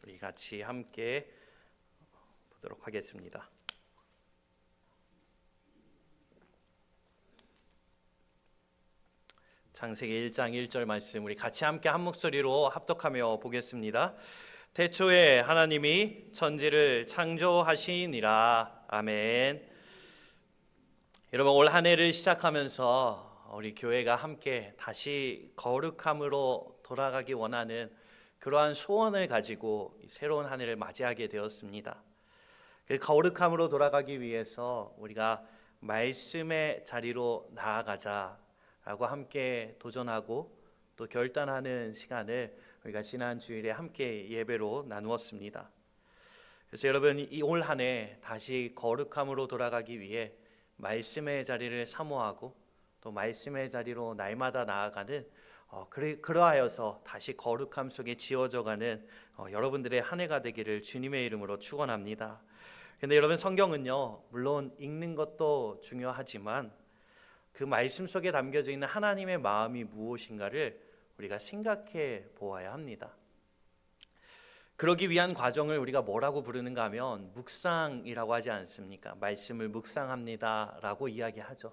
우리 같이 함께 보도록 하겠습니다. 창세기 1장 1절 말씀 우리 같이 함께 한 목소리로 합독하며 보겠습니다. 태초에 하나님이 천지를 창조하시니라. 아멘. 여러분, 올 한 해를 시작하면서 우리 교회가 함께 다시 거룩함으로 돌아가기 원하는 그러한 소원을 가지고 새로운 한 해를 맞이하게 되었습니다. 그 거룩함으로 돌아가기 위해서 우리가 말씀의 자리로 나아가자라고 함께 도전하고 또 결단하는 시간을 우리가 지난 주일에 함께 예배로 나누었습니다. 그래서 여러분, 이 올 한 해 다시 거룩함으로 돌아가기 위해 말씀의 자리를 사모하고 또 말씀의 자리로 날마다 나아가는 그러하여서 다시 거룩함 속에 지어져가는 여러분들의 한 해가 되기를 주님의 이름으로 축원합니다. 근데 여러분, 성경은요, 물론 읽는 것도 중요하지만 그 말씀 속에 담겨져 있는 하나님의 마음이 무엇인가를 우리가 생각해 보아야 합니다. 그러기 위한 과정을 우리가 뭐라고 부르는가 하면 묵상이라고 하지 않습니까? 말씀을 묵상합니다 라고 이야기하죠.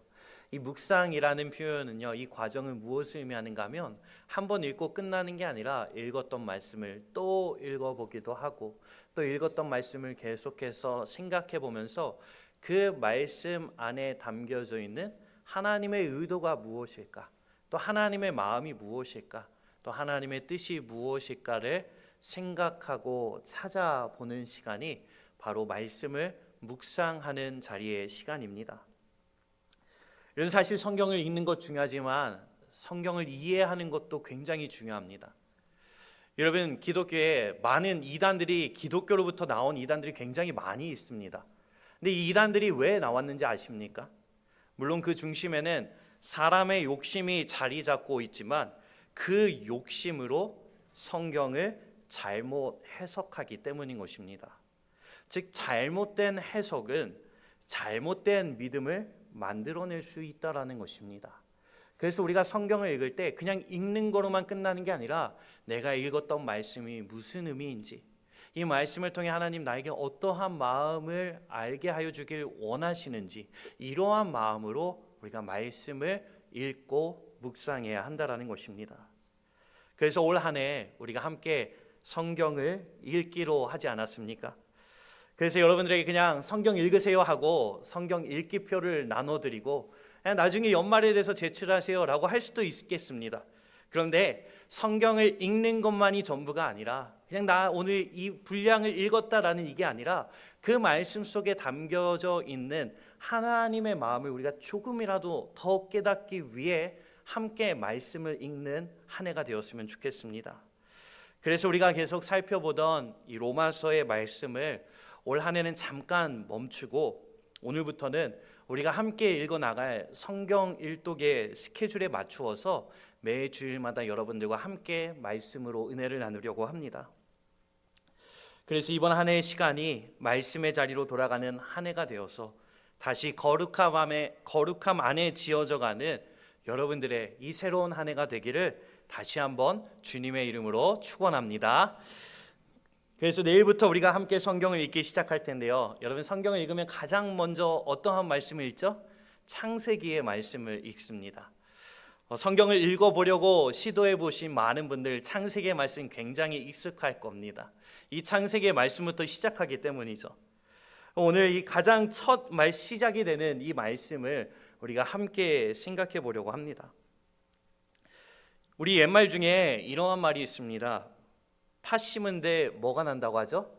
이 묵상이라는 표현은요, 이 과정을 무엇을 의미하는가 하면 한 번 읽고 끝나는 게 아니라 읽었던 말씀을 또 읽어보기도 하고 또 읽었던 말씀을 계속해서 생각해 보면서 그 말씀 안에 담겨져 있는 하나님의 의도가 무엇일까, 또 하나님의 마음이 무엇일까, 또 하나님의 뜻이 무엇일까를 생각하고 찾아보는 시간이 바로 말씀을 묵상하는 자리의 시간입니다. 이런 사실 성경을 읽는 것 중요하지만 성경을 이해하는 것도 굉장히 중요합니다. 여러분, 기독교에 많은 이단들이, 기독교로부터 나온 이단들이 굉장히 많이 있습니다. 근데 이 이단들이 왜 나왔는지 아십니까? 물론 그 중심에는 사람의 욕심이 자리 잡고 있지만 그 욕심으로 성경을 잘못 해석하기 때문인 것입니다. 즉, 잘못된 해석은 잘못된 믿음을 만들어낼 수 있다라는 것입니다. 그래서 우리가 성경을 읽을 때 그냥 읽는 거로만 끝나는 게 아니라 내가 읽었던 말씀이 무슨 의미인지, 이 말씀을 통해 하나님 나에게 어떠한 마음을 알게 하여 주길 원하시는지, 이러한 마음으로 우리가 말씀을 읽고 묵상해야 한다라는 것입니다. 그래서 올 한 해 우리가 함께 성경을 읽기로 하지 않았습니까? 그래서 여러분들에게 그냥 성경 읽으세요 하고 성경 읽기표를 나눠드리고 나중에 연말에 대해서 제출하세요 라고 할 수도 있겠습니다. 그런데 성경을 읽는 것만이 전부가 아니라 그냥 나 오늘 이 분량을 읽었다라는 이게 아니라 그 말씀 속에 담겨져 있는 하나님의 마음을 우리가 조금이라도 더 깨닫기 위해 함께 말씀을 읽는 한 해가 되었으면 좋겠습니다. 그래서 우리가 계속 살펴보던 이 로마서의 말씀을 올 한 해는 잠깐 멈추고 오늘부터는 우리가 함께 읽어나갈 성경 일독의 스케줄에 맞추어서 매 주일마다 여러분들과 함께 말씀으로 은혜를 나누려고 합니다. 그래서 이번 한 해의 시간이 말씀의 자리로 돌아가는 한 해가 되어서 다시 거룩함 안에 지어져가는 여러분들의 이 새로운 한 해가 되기를 다시 한번 주님의 이름으로 축원합니다. 그래서 내일부터 우리가 함께 성경을 읽기 시작할 텐데요. 여러분, 성경을 읽으면 가장 먼저 어떠한 말씀을 읽죠? 창세기의 말씀을 읽습니다. 성경을 읽어보려고 시도해 보신 많은 분들 창세기의 말씀 굉장히 익숙할 겁니다. 이 창세기의 말씀부터 시작하기 때문이죠. 오늘 이 가장 첫 시작이 되는 이 말씀을 우리가 함께 생각해 보려고 합니다. 우리 옛말 중에 이러한 말이 있습니다. 팥 심은 데 뭐가 난다고 하죠?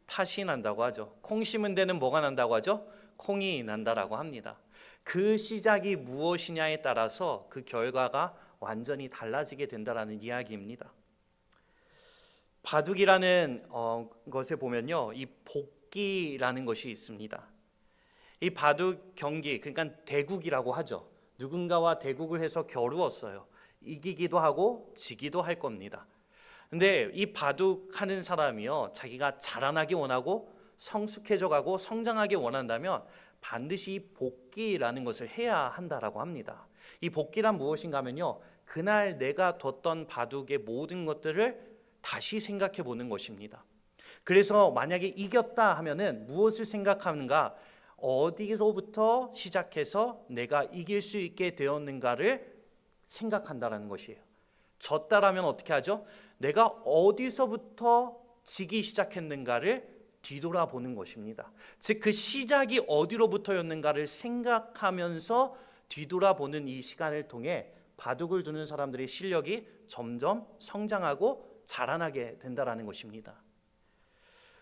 팥이 난다고 하죠. 콩 심은 데는 뭐가 난다고 하죠? 콩이 난다라고 합니다. 그 시작이 무엇이냐에 따라서 그 결과가 완전히 달라지게 된다라는 이야기입니다. 바둑이라는 것에 보면요, 이 복기라는 것이 있습니다. 이 바둑 경기, 그러니까 대국이라고 하죠. 누군가와 대국을 해서 겨루었어요. 이기기도 하고 지기도 할 겁니다. 근데 이 바둑하는 사람이요, 자기가 자라나기 원하고 성숙해져 가고 성장하기 원한다면 반드시 이 복기라는 것을 해야 한다라고 합니다. 이 복기란 무엇인가 하면요, 그날 내가 뒀던 바둑의 모든 것들을 다시 생각해 보는 것입니다. 그래서 만약에 이겼다 하면은 무엇을 생각하는가? 어디로부터 시작해서 내가 이길 수 있게 되었는가를 생각한다라는 것이에요. 졌다라면 어떻게 하죠? 내가 어디서부터 지기 시작했는가를 뒤돌아보는 것입니다. 즉 그 시작이 어디로부터였는가를 생각하면서 뒤돌아보는 이 시간을 통해 바둑을 두는 사람들의 실력이 점점 성장하고 자라나게 된다라는 것입니다.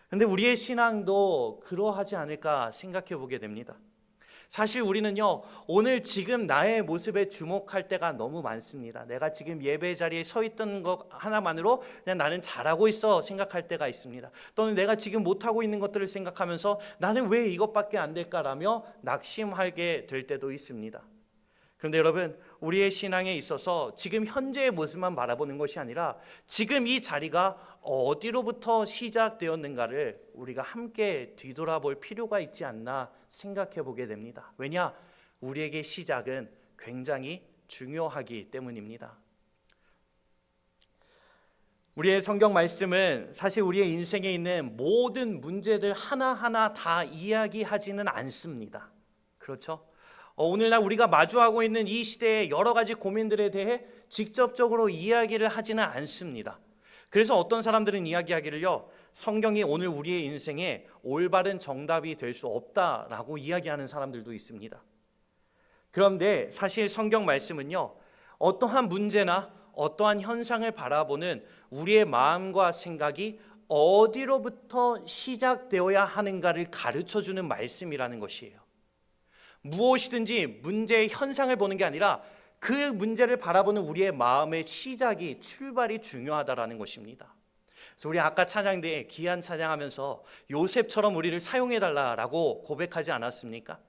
그런데 우리의 신앙도 그러하지 않을까 생각해 보게 됩니다. 사실 우리는요, 오늘 지금 나의 모습에 주목할 때가 너무 많습니다. 내가 지금 예배 자리에 서 있던 것 하나만으로 그냥 나는 잘하고 있어 생각할 때가 있습니다. 또는 내가 지금 못하고 있는 것들을 생각하면서 나는 왜 이것밖에 안 될까라며 낙심하게 될 때도 있습니다. 그런데 여러분, 우리의 신앙에 있어서 지금 현재의 모습만 바라보는 것이 아니라 지금 이 자리가 어디로부터 시작되었는가를 우리가 함께 뒤돌아볼 필요가 있지 않나 생각해 보게 됩니다. 왜냐? 우리에게 시작은 굉장히 중요하기 때문입니다. 우리의 성경 말씀은 사실 우리의 인생에 있는 모든 문제들 하나하나 다 이야기하지는 않습니다. 그렇죠? 오늘날 우리가 마주하고 있는 이 시대의 여러 가지 고민들에 대해 직접적으로 이야기를 하지는 않습니다. 그래서 어떤 사람들은 이야기하기를요, 성경이 오늘 우리의 인생에 올바른 정답이 될 수 없다라고 이야기하는 사람들도 있습니다. 그런데 사실 성경 말씀은요, 어떠한 문제나 어떠한 현상을 바라보는 우리의 마음과 생각이 어디로부터 시작되어야 하는가를 가르쳐주는 말씀이라는 것이에요. 무엇이든지 문제의 현상을 보는 게 아니라 그 문제를 바라보는 우리의 마음의 시작이, 출발이 중요하다라는 것입니다. 그래서 우리 아까 찬양 때 귀한 찬양하면서 요셉처럼 우리를 사용해달라고 고백하지 않았습니까?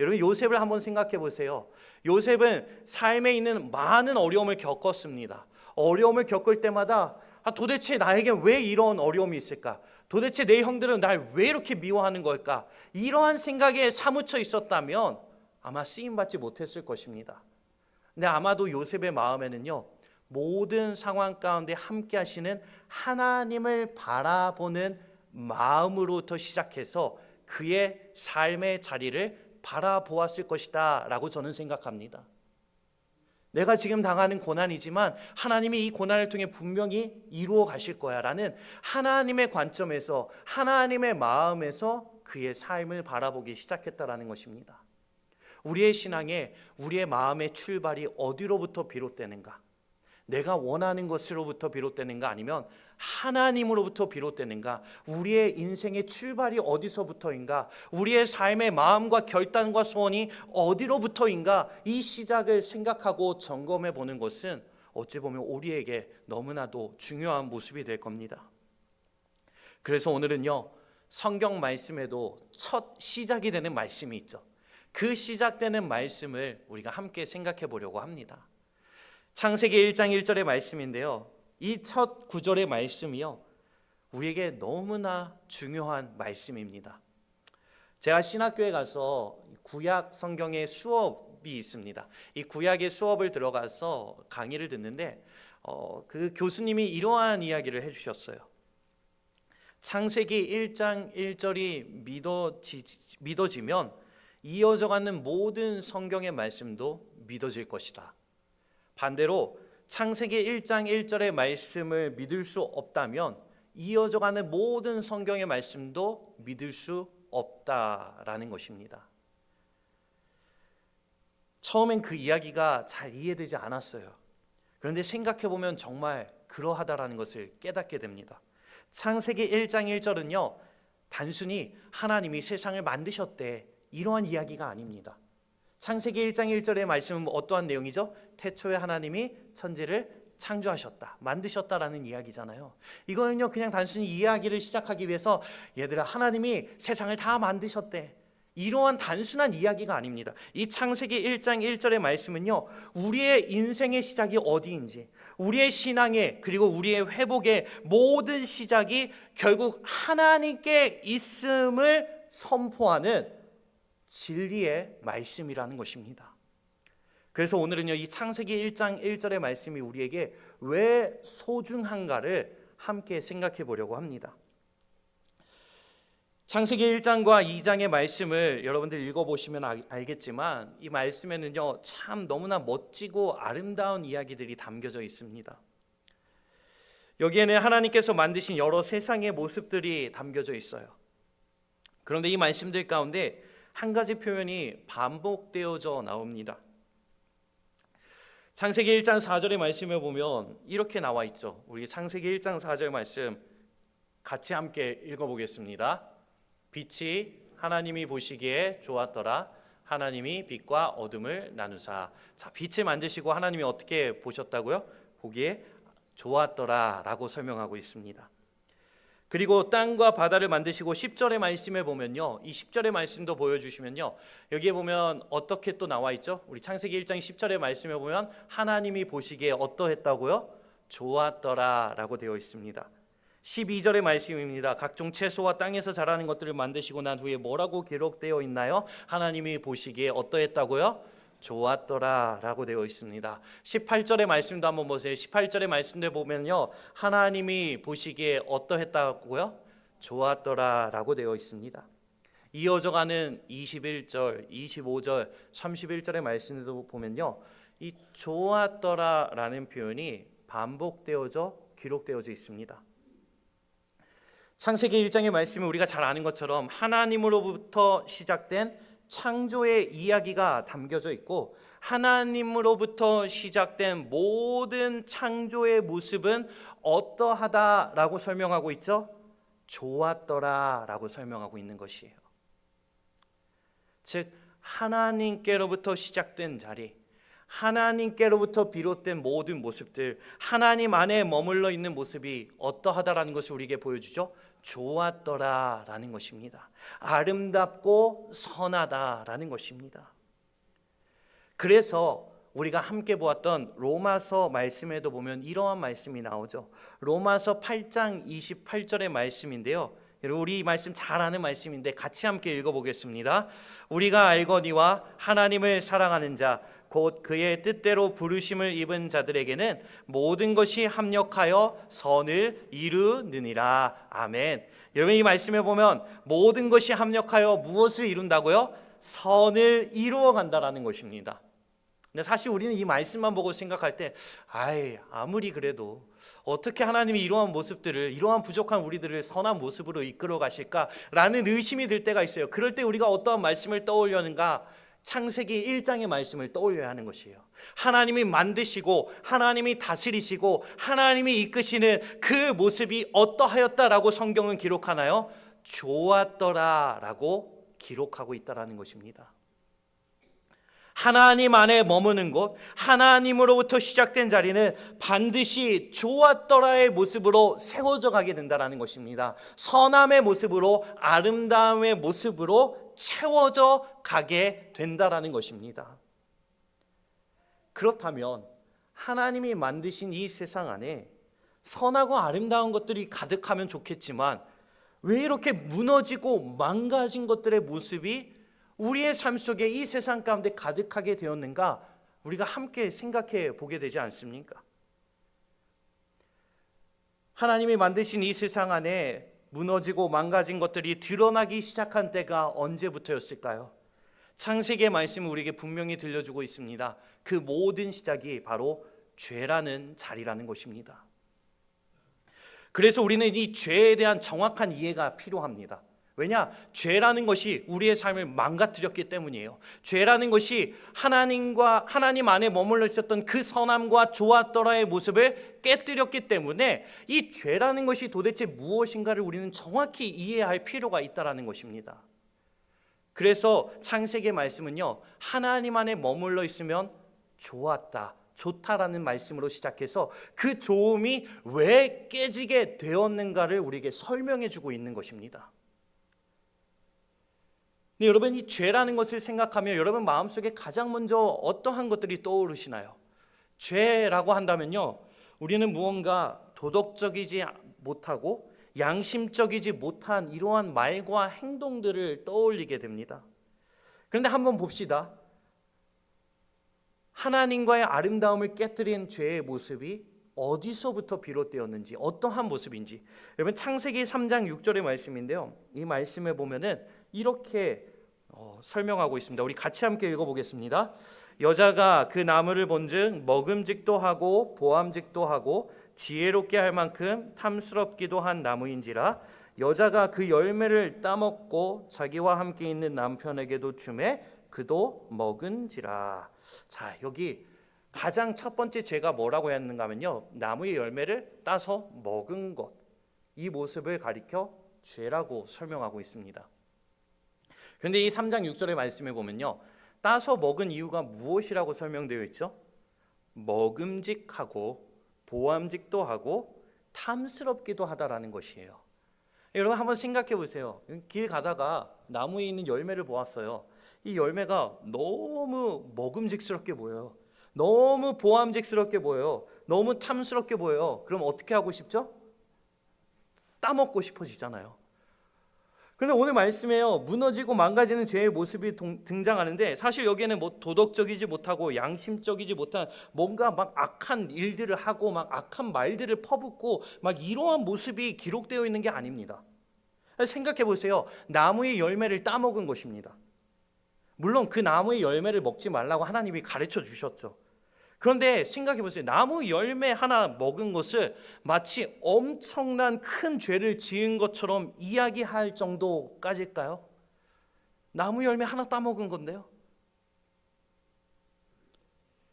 여러분, 요셉을 한번 생각해 보세요. 요셉은 삶에 있는 많은 어려움을 겪었습니다. 어려움을 겪을 때마다 도대체 나에게 왜 이런 어려움이 있을까? 도대체 내 형들은 날 왜 이렇게 미워하는 걸까? 이러한 생각에 사무쳐 있었다면 아마 쓰임받지 못했을 것입니다. 근데 아마도 요셉의 마음에는요, 모든 상황 가운데 함께 하시는 하나님을 바라보는 마음으로부터 시작해서 그의 삶의 자리를 바라보았을 것이다 라고 저는 생각합니다. 내가 지금 당하는 고난이지만 하나님이 이 고난을 통해 분명히 이루어 가실 거야 라는 하나님의 관점에서, 하나님의 마음에서 그의 삶을 바라보기 시작했다라는 것입니다. 우리의 신앙에 우리의 마음의 출발이 어디로부터 비롯되는가? 내가 원하는 것으로부터 비롯되는가? 아니면 하나님으로부터 비롯되는가? 우리의 인생의 출발이 어디서부터인가? 우리의 삶의 마음과 결단과 소원이 어디로부터인가? 이 시작을 생각하고 점검해 보는 것은 어찌 보면 우리에게 너무나도 중요한 모습이 될 겁니다. 그래서 오늘은요, 성경 말씀에도 첫 시작이 되는 말씀이 있죠. 그 시작되는 말씀을 우리가 함께 생각해 보려고 합니다. 창세기 1장 1절의 말씀인데요, 이 첫 구절의 말씀이요, 우리에게 너무나 중요한 말씀입니다. 제가 신학교에 가서 구약 성경의 수업이 있습니다. 이 구약의 수업을 들어가서 강의를 듣는데 그 교수님이 이러한 이야기를 해주셨어요. 창세기 1장 1절이 믿어지면 이어져가는 모든 성경의 말씀도 믿어질 것이다. 반대로 창세기 1장 1절의 말씀을 믿을 수 없다면 이어져가는 모든 성경의 말씀도 믿을 수 없다라는 것입니다. 처음엔 그 이야기가 잘 이해되지 않았어요. 그런데 생각해보면 정말 그러하다라는 것을 깨닫게 됩니다. 창세기 1장 1절은요, 단순히 하나님이 세상을 만드셨대 이러한 이야기가 아닙니다. 창세기 1장 1절의 말씀은 어떠한 내용이죠? 태초에 하나님이 천지를 창조하셨다, 만드셨다라는 이야기잖아요. 이거는요, 그냥 단순히 이야기를 시작하기 위해서 얘들아, 하나님이 세상을 다 만드셨대, 이러한 단순한 이야기가 아닙니다. 이 창세기 1장 1절의 말씀은요, 우리의 인생의 시작이 어디인지, 우리의 신앙의, 그리고 우리의 회복의 모든 시작이 결국 하나님께 있음을 선포하는 진리의 말씀이라는 것입니다. 그래서 오늘은요, 이 창세기 1장 1절의 말씀이 우리에게 왜 소중한가를 함께 생각해 보려고 합니다. 창세기 1장과 2장의 말씀을 여러분들 읽어보시면 알겠지만 이 말씀에는요 참 너무나 멋지고 아름다운 이야기들이 담겨져 있습니다. 여기에는 하나님께서 만드신 여러 세상의 모습들이 담겨져 있어요. 그런데 이 말씀들 가운데 한 가지 표현이 반복되어져 나옵니다. 창세기 1장 4절의 말씀에 보면 이렇게 나와 있죠. 우리 창세기 1장 4절 말씀 같이 함께 읽어보겠습니다. 빛이 하나님이 보시기에 좋았더라. 하나님이 빛과 어둠을 나누사. 자, 빛을 만드시고 하나님이 어떻게 보셨다고요? 보기에 좋았더라 라고 설명하고 있습니다. 그리고 땅과 바다를 만드시고 10절의 말씀에 보면요, 이 10절의 말씀도 보여주시면요, 여기에 보면 어떻게 또 나와 있죠? 우리 창세기 1장 10절의 말씀에 보면 하나님이 보시기에 어떠했다고요? 좋았더라 라고 되어 있습니다. 12절의 말씀입니다. 각종 채소와 땅에서 자라는 것들을 만드시고 난 후에 뭐라고 기록되어 있나요? 하나님이 보시기에 어떠했다고요? 좋았더라 라고 되어 있습니다. 18절의 말씀도 한번 보세요. 18절의 말씀도 보면요, 하나님이 보시기에 어떠했다고요? 좋았더라 라고 되어 있습니다. 이어져가는 21절, 25절, 31절의 말씀도 보면요, 이 좋았더라 라는 표현이 반복되어져 기록되어져 있습니다. 창세기 1장의 말씀은 우리가 잘 아는 것처럼 하나님으로부터 시작된 창조의 이야기가 담겨져 있고, 하나님으로부터 시작된 모든 창조의 모습은 어떠하다라고 설명하고 있죠? 좋았더라라고 설명하고 있는 것이에요. 즉 하나님께로부터 시작된 자리, 하나님께로부터 비롯된 모든 모습들, 하나님 안에 머물러 있는 모습이 어떠하다라는 것을 우리에게 보여주죠. 좋았더라라는 것입니다. 아름답고 선하다라는 것입니다. 그래서 우리가 함께 보았던 로마서 말씀에도 보면 이러한 말씀이 나오죠. 로마서 8장 28절의 말씀인데요, 우리 이 말씀 잘 아는 말씀인데 같이 함께 읽어보겠습니다. 우리가 알거니와 하나님을 사랑하는 자 곧 그의 뜻대로 부르심을 입은 자들에게는 모든 것이 합력하여 선을 이루느니라. 아멘. 여러분, 이 말씀에 보면 모든 것이 합력하여 무엇을 이룬다고요? 선을 이루어 간다라는 것입니다. 근데 사실 우리는 이 말씀만 보고 생각할 때 아무리 그래도 어떻게 하나님이 이러한 모습들을, 이러한 부족한 우리들을 선한 모습으로 이끌어 가실까라는 의심이 들 때가 있어요. 그럴 때 우리가 어떠한 말씀을 떠올려는가? 창세기 1장의 말씀을 떠올려야 하는 것이에요. 하나님이 만드시고 하나님이 다스리시고 하나님이 이끄시는 그 모습이 어떠하였다라고 성경은 기록하나요? 좋았더라라고 기록하고 있다라는 것입니다. 하나님 안에 머무는 곳, 하나님으로부터 시작된 자리는 반드시 좋았더라의 모습으로 세워져 가게 된다는 것입니다. 선함의 모습으로, 아름다움의 모습으로 채워져 가게 된다는 것입니다. 그렇다면 하나님이 만드신 이 세상 안에 선하고 아름다운 것들이 가득하면 좋겠지만 왜 이렇게 무너지고 망가진 것들의 모습이 우리의 삶 속에 이 세상 가운데 가득하게 되었는가? 우리가 함께 생각해 보게 되지 않습니까? 하나님이 만드신 이 세상 안에 무너지고 망가진 것들이 드러나기 시작한 때가 언제부터였을까요? 창세기의 말씀은 우리에게 분명히 들려주고 있습니다. 그 모든 시작이 바로 죄라는 자리라는 것입니다. 그래서 우리는 이 죄에 대한 정확한 이해가 필요합니다. 왜냐? 죄라는 것이 우리의 삶을 망가뜨렸기 때문이에요. 죄라는 것이 하나님 안에 머물러 있었던 그 선함과 좋았더라의 모습을 깨뜨렸기 때문에 이 죄라는 것이 도대체 무엇인가를 우리는 정확히 이해할 필요가 있다는 것입니다. 그래서 창세기의 말씀은요, 하나님 안에 머물러 있으면 좋았다, 좋다라는 말씀으로 시작해서 그 좋음이 왜 깨지게 되었는가를 우리에게 설명해 주고 있는 것입니다. 근데 여러분, 이 죄라는 것을 생각하면 여러분 마음속에 가장 먼저 어떠한 것들이 떠오르시나요? 죄라고 한다면요, 우리는 무언가 도덕적이지 못하고 양심적이지 못한 이러한 말과 행동들을 떠올리게 됩니다. 그런데 한번 봅시다. 하나님과의 아름다움을 깨뜨린 죄의 모습이 어디서부터 비롯되었는지, 어떠한 모습인지. 여러분 창세기 3장 6절의 말씀인데요, 이 말씀에 보면은 이렇게 설명하고 있습니다. 우리 같이 함께 읽어보겠습니다. 여자가 그 나무를 본즉 먹음직도 하고 보암직도 하고 지혜롭게 할 만큼 탐스럽기도 한 나무인지라 여자가 그 열매를 따먹고 자기와 함께 있는 남편에게도 주매 그도 먹은지라. 자, 여기 가장 첫 번째 죄가 뭐라고 했는가 하면요, 나무의 열매를 따서 먹은 것, 이 모습을 가리켜 죄라고 설명하고 있습니다. 그런데 이 3장 6절의 말씀에 보면요, 따서 먹은 이유가 무엇이라고 설명되어 있죠? 먹음직하고 보암직도 하고 탐스럽기도 하다라는 것이에요. 여러분 한번 생각해 보세요. 길 가다가 나무에 있는 열매를 보았어요. 이 열매가 너무 먹음직스럽게 보여요. 너무 보암직스럽게 보여요. 너무 탐스럽게 보여요. 그럼 어떻게 하고 싶죠? 따먹고 싶어지잖아요. 그런데 오늘 말씀에요, 무너지고 망가지는 죄의 모습이 등장하는데 사실 여기에는 뭐 도덕적이지 못하고 양심적이지 못한 뭔가 막 악한 일들을 하고 막 악한 말들을 퍼붓고 막 이러한 모습이 기록되어 있는 게 아닙니다. 생각해 보세요. 나무의 열매를 따먹은 것입니다. 물론 그 나무의 열매를 먹지 말라고 하나님이 가르쳐 주셨죠. 그런데 생각해 보세요. 나무 열매 하나 먹은 것을 마치 엄청난 큰 죄를 지은 것처럼 이야기할 정도까지일까요? 나무 열매 하나 따먹은 건데요.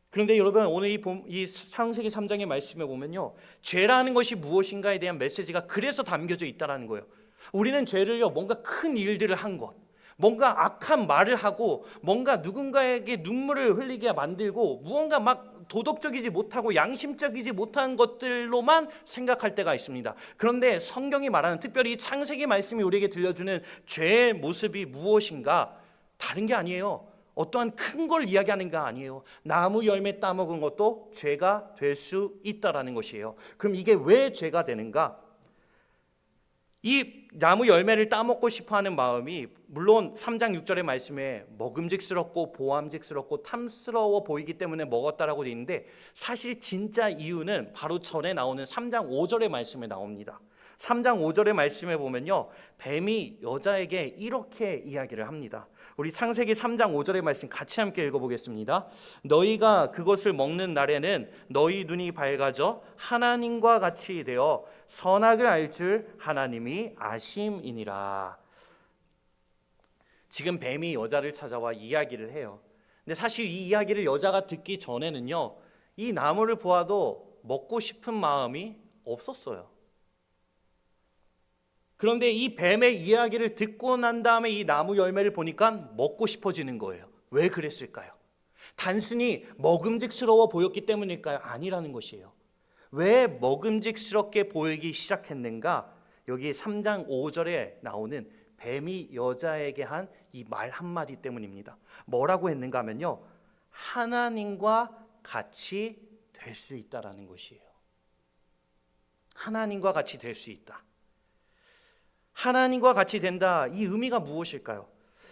그런데 여러분 오늘 이 창세기 3장의 말씀에 보면요, 죄라는 것이 무엇인가에 대한 메시지가 그래서 담겨져 있다는 거예요. 우리는 죄를요, 뭔가 큰 일들을 한 것, 뭔가 악한 말을 하고 뭔가 누군가에게 눈물을 흘리게 만들고 무언가 막 도덕적이지 못하고 양심적이지 못한 것들로만 생각할 때가 있습니다. 그런데 성경이 말하는, 특별히 창세기 말씀이 우리에게 들려주는 죄의 모습이 무엇인가? 다른 게 아니에요. 어떠한 큰 걸 이야기하는 게 아니에요. 나무 열매 따먹은 것도 죄가 될 수 있다라는 것이에요. 그럼 이게 왜 죄가 되는가? 이 나무 열매를 따먹고 싶어하는 마음이 물론 3장 6절의 말씀에 먹음직스럽고 보암직스럽고 탐스러워 보이기 때문에 먹었다라고 되어 있는데, 사실 진짜 이유는 바로 전에 나오는 3장 5절의 말씀에 나옵니다. 3장 5절의 말씀에 보면요, 뱀이 여자에게 이렇게 이야기를 합니다. 우리 창세기 3장 5절의 말씀 같이 함께 읽어보겠습니다. 너희가 그것을 먹는 날에는 너희 눈이 밝아져 하나님과 같이 되어 선악을 알 줄 하나님이 아심이니라. 지금 뱀이 여자를 찾아와 이야기를 해요. 근데 사실 이 이야기를 여자가 듣기 전에는요, 이 나무를 보아도 먹고 싶은 마음이 없었어요. 그런데 이 뱀의 이야기를 듣고 난 다음에 이 나무 열매를 보니까 먹고 싶어지는 거예요. 왜 그랬을까요? 단순히 먹음직스러워 보였기 때문일까요? 아니라는 것이에요. 왜 먹음직스럽게 보이기 시작했는가? 여기 3장 5절에 나오는 뱀이 여자에게 한 이 말 한마디 때문입니다. 뭐라고 했는가 하면요, 하나님과 같이 될 수 있다라는 것이에요. 하나님과 같이 될 수 있다. 하나님과 같이 된다, 이 의미가 무엇일까요?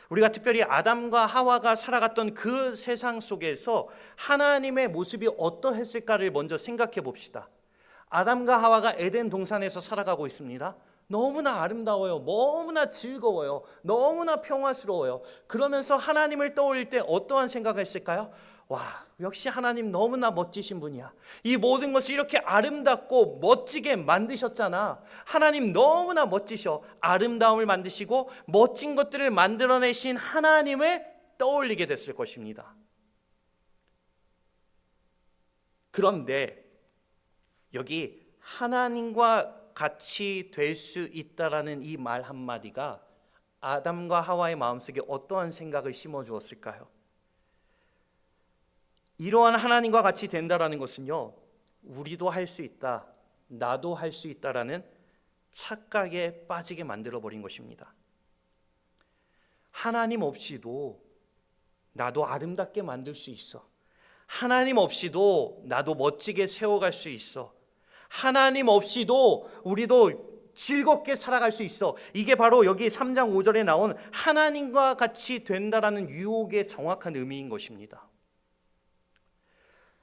우리가 특별히 아담과 하와가 살아갔던 그 세상 속에서 하나님의 모습이 어떠했을까를 먼저 생각해 봅시다. 아담과 하와가 에덴 동산에서 살아가고 있습니다. 너무나 아름다워요. 너무나 즐거워요. 너무나 평화스러워요. 그러면서 하나님을 떠올릴 때 어떠한 생각을 했을까요? 와, 역시 하나님 너무나 멋지신 분이야. 이 모든 것을 이렇게 아름답고 멋지게 만드셨잖아. 하나님 너무나 멋지셔. 아름다움을 만드시고 멋진 것들을 만들어내신 하나님을 떠올리게 됐을 것입니다. 그런데 여기 하나님과 같이 될 수 있다라는 이 말 한마디가 아담과 하와의 마음속에 어떠한 생각을 심어주었을까요? 이러한 하나님과 같이 된다라는 것은요, 우리도 할 수 있다, 나도 할 수 있다라는 착각에 빠지게 만들어버린 것입니다. 하나님 없이도 나도 아름답게 만들 수 있어. 하나님 없이도 나도 멋지게 세워갈 수 있어. 하나님 없이도 우리도 즐겁게 살아갈 수 있어. 이게 바로 여기 3장 5절에 나온 하나님과 같이 된다라는 유혹의 정확한 의미인 것입니다.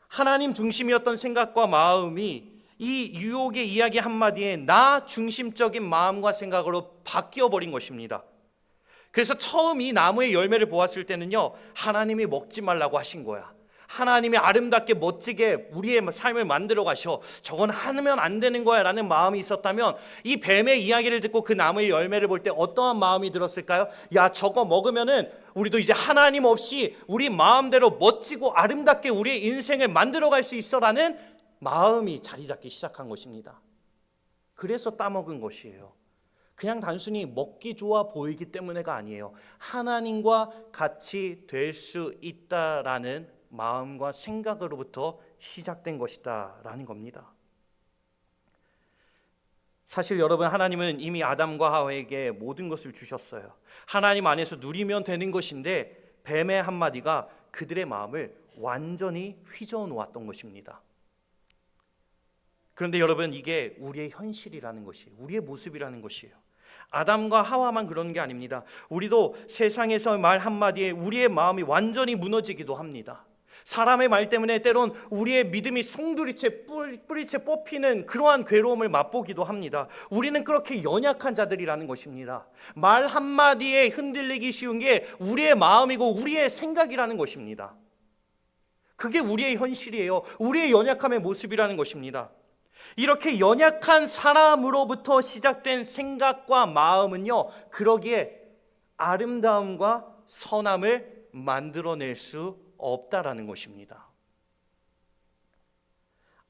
하나님 중심이었던 생각과 마음이 이 유혹의 이야기 한마디에 나 중심적인 마음과 생각으로 바뀌어버린 것입니다. 그래서 처음 이 나무의 열매를 보았을 때는요, 하나님이 먹지 말라고 하신 거야. 하나님이 아름답게 멋지게 우리의 삶을 만들어 가셔. 저건 하면 안 되는 거야 라는 마음이 있었다면, 이 뱀의 이야기를 듣고 그 나무의 열매를 볼 때 어떠한 마음이 들었을까요? 야, 저거 먹으면은 우리도 이제 하나님 없이 우리 마음대로 멋지고 아름답게 우리의 인생을 만들어 갈 수 있어 라는 마음이 자리 잡기 시작한 것입니다. 그래서 따먹은 것이에요. 그냥 단순히 먹기 좋아 보이기 때문에가 아니에요. 하나님과 같이 될 수 있다라는 마음과 생각으로부터 시작된 것이다 라는 겁니다. 사실 여러분, 하나님은 이미 아담과 하와에게 모든 것을 주셨어요. 하나님 안에서 누리면 되는 것인데 뱀의 한마디가 그들의 마음을 완전히 휘저어 놓았던 것입니다. 그런데 여러분, 이게 우리의 현실이라는 것이에요. 우리의 모습이라는 것이에요. 아담과 하와만 그런 게 아닙니다. 우리도 세상에서 말 한마디에 우리의 마음이 완전히 무너지기도 합니다. 사람의 말 때문에 때론 우리의 믿음이 송두리째 뿌리째 뽑히는 그러한 괴로움을 맛보기도 합니다. 우리는 그렇게 연약한 자들이라는 것입니다. 말 한마디에 흔들리기 쉬운 게 우리의 마음이고 우리의 생각이라는 것입니다. 그게 우리의 현실이에요. 우리의 연약함의 모습이라는 것입니다. 이렇게 연약한 사람으로부터 시작된 생각과 마음은요, 그러기에 아름다움과 선함을 만들어낼 수 없다라는 것입니다.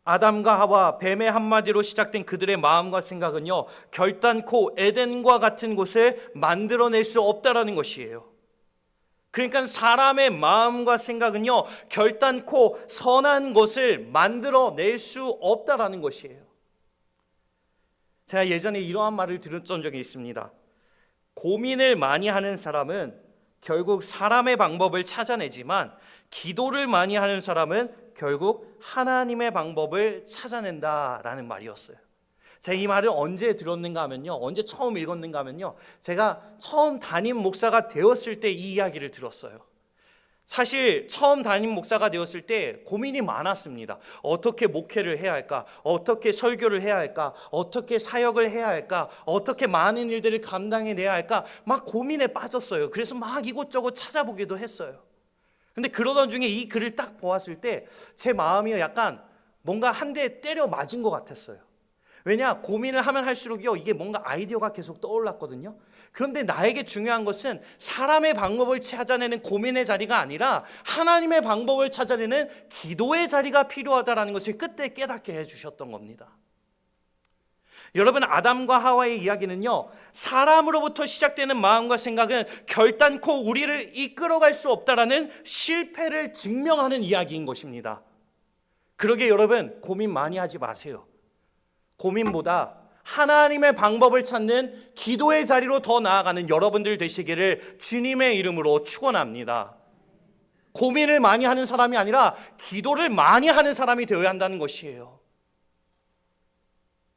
아담과 하와, 뱀의 한마디로 시작된 그들의 마음과 생각은요, 결단코 에덴과 같은 곳을 만들어낼 수 없다라는 것이에요. 그러니까 사람의 마음과 생각은요, 결단코 선한 것을 만들어낼 수 없다라는 것이에요. 제가 예전에 이러한 말을 들었던 적이 있습니다. 고민을 많이 하는 사람은 결국 사람의 방법을 찾아내지만, 기도를 많이 하는 사람은 결국 하나님의 방법을 찾아낸다라는 말이었어요. 제가 이 말을 언제 들었는가 하면요, 언제 처음 읽었는가 하면요, 제가 처음 담임 목사가 되었을 때 이 이야기를 들었어요. 사실 처음 담임 목사가 되었을 때 고민이 많았습니다. 어떻게 목회를 해야 할까? 어떻게 설교를 해야 할까? 어떻게 사역을 해야 할까? 어떻게 많은 일들을 감당해내야 할까? 막 고민에 빠졌어요. 그래서 막 이곳저곳 찾아보기도 했어요. 근데 그러던 중에 이 글을 딱 보았을 때 제 마음이 약간 뭔가 한 대 때려 맞은 것 같았어요. 왜냐, 고민을 하면 할수록요, 이게 뭔가 아이디어가 계속 떠올랐거든요. 그런데 나에게 중요한 것은 사람의 방법을 찾아내는 고민의 자리가 아니라 하나님의 방법을 찾아내는 기도의 자리가 필요하다는 것을 그때 깨닫게 해주셨던 겁니다. 여러분, 아담과 하와의 이야기는요, 사람으로부터 시작되는 마음과 생각은 결단코 우리를 이끌어갈 수 없다라는 실패를 증명하는 이야기인 것입니다. 그러게 여러분, 고민 많이 하지 마세요. 고민보다 하나님의 방법을 찾는 기도의 자리로 더 나아가는 여러분들 되시기를 주님의 이름으로 축원합니다. 고민을 많이 하는 사람이 아니라 기도를 많이 하는 사람이 되어야 한다는 것이에요.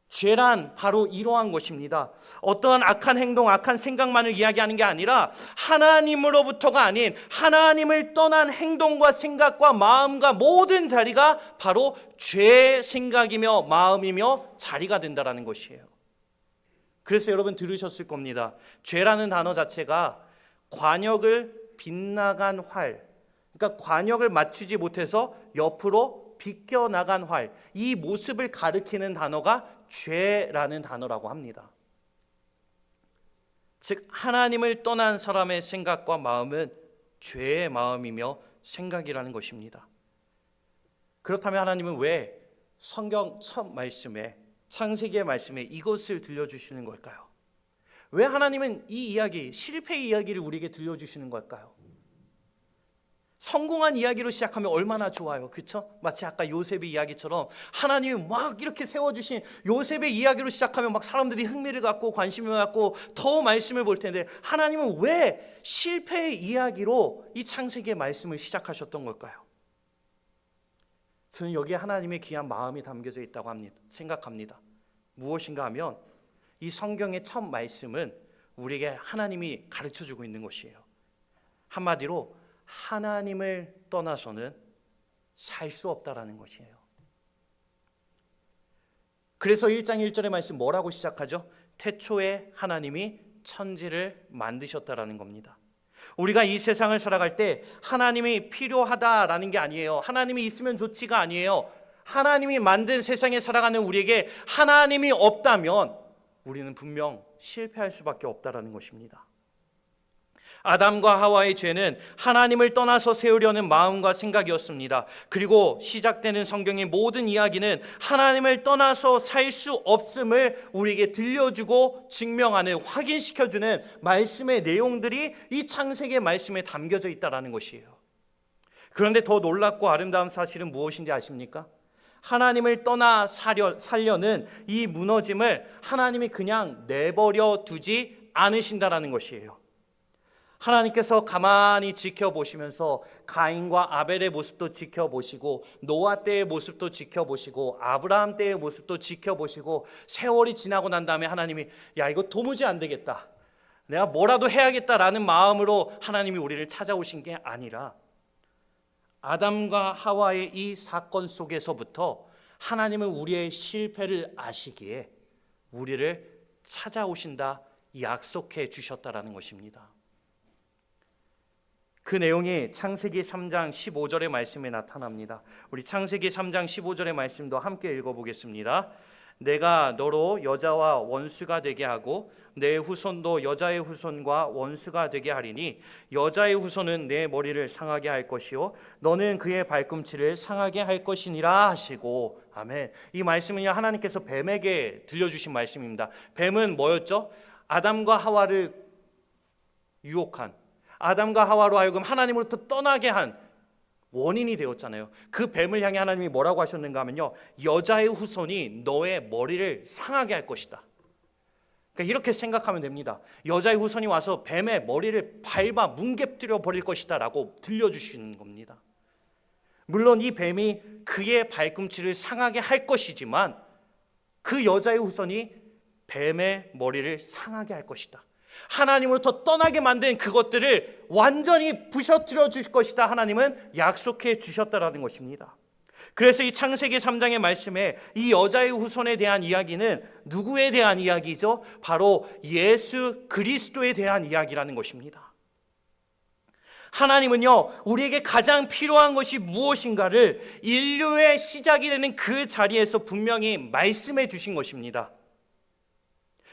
죄란 바로 이러한 것입니다. 어떠한 악한 행동, 악한 생각만을 이야기하는 게 아니라 하나님으로부터가 아닌 하나님을 떠난 행동과 생각과 마음과 모든 자리가 바로 죄의 생각이며 마음이며 자리가 된다는 것이에요. 그래서 여러분 들으셨을 겁니다. 죄라는 단어 자체가 관역을 빗나간 활, 그러니까 관역을 맞추지 못해서 옆으로 비껴나간 활, 이 모습을 가리키는 단어가 죄라는 단어라고 합니다. 즉, 하나님을 떠난 사람의 생각과 마음은 죄의 마음이며 생각이라는 것입니다. 그렇다면 하나님은 왜 성경 첫 말씀에, 창세기의 말씀에 이것을 들려주시는 걸까요? 왜 하나님은 이 이야기, 실패의 이야기를 우리에게 들려주시는 걸까요? 성공한 이야기로 시작하면 얼마나 좋아요, 그렇죠? 마치 아까 요셉의 이야기처럼 하나님이 막 이렇게 세워주신 요셉의 이야기로 시작하면 막 사람들이 흥미를 갖고 관심을 갖고 더 말씀을 볼 텐데, 하나님은 왜 실패의 이야기로 이 창세기의 말씀을 시작하셨던 걸까요? 저는 여기에 하나님의 귀한 마음이 담겨져 있다고 생각합니다. 무엇인가 하면 이 성경의 첫 말씀은 우리에게 하나님이 가르쳐주고 있는 것이에요. 한마디로 하나님을 떠나서는 살 수 없다라는 것이에요. 그래서 1장 1절의 말씀 뭐라고 시작하죠? 태초에 하나님이 천지를 만드셨다라는 겁니다. 우리가 이 세상을 살아갈 때 하나님이 필요하다라는 게 아니에요. 하나님이 있으면 좋지가 아니에요. 하나님이 만든 세상에 살아가는 우리에게 하나님이 없다면 우리는 분명 실패할 수밖에 없다라는 것입니다. 아담과 하와의 죄는 하나님을 떠나서 세우려는 마음과 생각이었습니다. 그리고 시작되는 성경의 모든 이야기는 하나님을 떠나서 살 수 없음을 우리에게 들려주고 증명하는, 확인시켜주는 말씀의 내용들이 이 창세기의 말씀에 담겨져 있다는 것이에요. 그런데 더 놀랍고 아름다운 사실은 무엇인지 아십니까? 하나님을 떠나 살려는 이 무너짐을 하나님이 그냥 내버려 두지 않으신다라는 것이에요. 하나님께서 가만히 지켜보시면서 가인과 아벨의 모습도 지켜보시고 노아 때의 모습도 지켜보시고 아브라함 때의 모습도 지켜보시고 세월이 지나고 난 다음에 하나님이 야 이거 도무지 안 되겠다, 내가 뭐라도 해야겠다라는 마음으로 하나님이 우리를 찾아오신 게 아니라 아담과 하와의 이 사건 속에서부터 하나님은 우리의 실패를 아시기에 우리를 찾아오신다 약속해 주셨다라는 것입니다. 그 내용이 창세기 3장 15절의 말씀에 나타납니다. 우리 창세기 3장 15절의 말씀도 함께 읽어보겠습니다. 내가 너로 여자와 원수가 되게 하고 내 후손도 여자의 후손과 원수가 되게 하리니 여자의 후손은 내 머리를 상하게 할 것이요 너는 그의 발꿈치를 상하게 할 것이니라 하시고. 아멘. 이 말씀은요 하나님께서 뱀에게 들려주신 말씀입니다. 뱀은 뭐였죠? 아담과 하와를 유혹한, 아담과 하와로 하여금 하나님으로부터 떠나게 한 원인이 되었잖아요. 그 뱀을 향해 하나님이 뭐라고 하셨는가 하면요, 여자의 후손이 너의 머리를 상하게 할 것이다. 그러니까 이렇게 생각하면 됩니다. 여자의 후손이 와서 뱀의 머리를 밟아 뭉개뜨려 버릴 것이다 라고 들려주시는 겁니다. 물론 이 뱀이 그의 발꿈치를 상하게 할 것이지만 그 여자의 후손이 뱀의 머리를 상하게 할 것이다. 하나님으로부터 떠나게 만든 그것들을 완전히 부셔뜨려 주실 것이다. 하나님은 약속해 주셨다라는 것입니다. 그래서 이 창세기 3장의 말씀에 이 여자의 후손에 대한 이야기는 누구에 대한 이야기죠? 바로 예수 그리스도에 대한 이야기라는 것입니다. 하나님은요 우리에게 가장 필요한 것이 무엇인가를 인류의 시작이 되는 그 자리에서 분명히 말씀해 주신 것입니다.